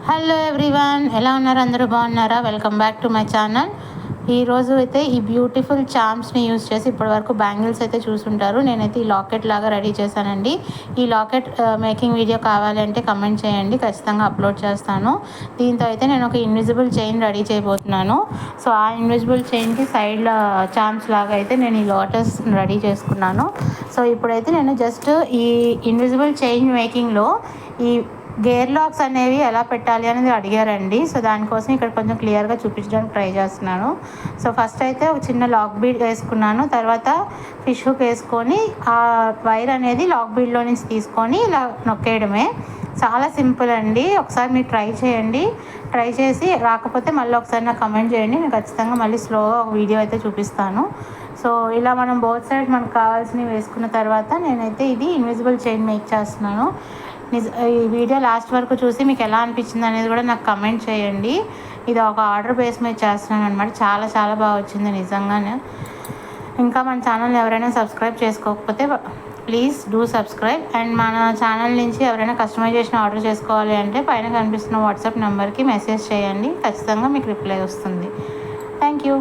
Hello everyone, ఎలా ఉన్నారు? అందరూ బాగున్నారా? Welcome back to my channel. ఈరోజు అయితే ఈ బ్యూటిఫుల్ చామ్స్ని యూస్ చేసి ఇప్పటివరకు బ్యాంగిల్స్ అయితే చూసుంటారు. నేనైతే ఈ లాకెట్ లాగా రెడీ చేశానండి. ఈ లాకెట్ మేకింగ్ వీడియో కావాలంటే కమెంట్ చేయండి, ఖచ్చితంగా అప్లోడ్ చేస్తాను. దీంతో అయితే నేను ఒక ఇన్విజిబుల్ చైన్ రెడీ చేయబోతున్నాను. సో ఆ ఇన్విజిబుల్ చైన్కి సైడ్లో చామ్స్ లాగా అయితే నేను ఈ లోటస్ రెడీ చేసుకున్నాను. సో ఇప్పుడైతే నేను జస్ట్ ఈ ఇన్విజిబుల్ చైన్ మేకింగ్లో ఈ గేర్ లాక్స్ అనేవి ఎలా పెట్టాలి అనేది అడిగారండి. సో దానికోసం ఇక్కడ కొంచెం క్లియర్గా చూపించడానికి ట్రై చేస్తున్నాను. సో ఫస్ట్ అయితే ఒక చిన్న లాక్ బీడ్ వేసుకున్నాను. తర్వాత ఫిష్ హుక్ వేసుకొని ఆ వైర్ అనేది లాక్ బీడ్లో నుంచి తీసుకొని ఇలా నొక్కేయడమే. చాలా సింపుల్ అండి. ఒకసారి మీరు ట్రై చేయండి. ట్రై చేసి రాకపోతే మళ్ళీ ఒకసారి నాకు కమెంట్ చేయండి. నేను ఖచ్చితంగా మళ్ళీ స్లోగా ఒక వీడియో అయితే చూపిస్తాను. సో ఇలా మనం బోత్ సైడ్ మనకు కావాల్సినవి వేసుకున్న తర్వాత నేనైతే ఇది ఇన్విజిబుల్ చైన్ మేక్ చేస్తున్నాను. ఈ వీడియో లాస్ట్ వరకు చూసి మీకు ఎలా అనిపించింది అనేది కూడా నాకు కమెంట్ చేయండి. ఇది ఒక ఆర్డర్ బేస్ మీద చేస్తున్నాను అనమాట. చాలా చాలా బాగా వచ్చింది నిజంగానే. ఇంకా మన ఛానల్ ఎవరైనా సబ్స్క్రైబ్ చేసుకోకపోతే ప్లీజ్ డూ సబ్స్క్రైబ్. అండ్ మన ఛానల్ నుంచి ఎవరైనా కస్టమైజేషన్ ఆర్డర్ చేసుకోవాలి అంటే పైన కనిపిస్తున్న వాట్సాప్ నెంబర్కి మెసేజ్ చేయండి, ఖచ్చితంగా మీకు రిప్లై వస్తుంది. Thank you.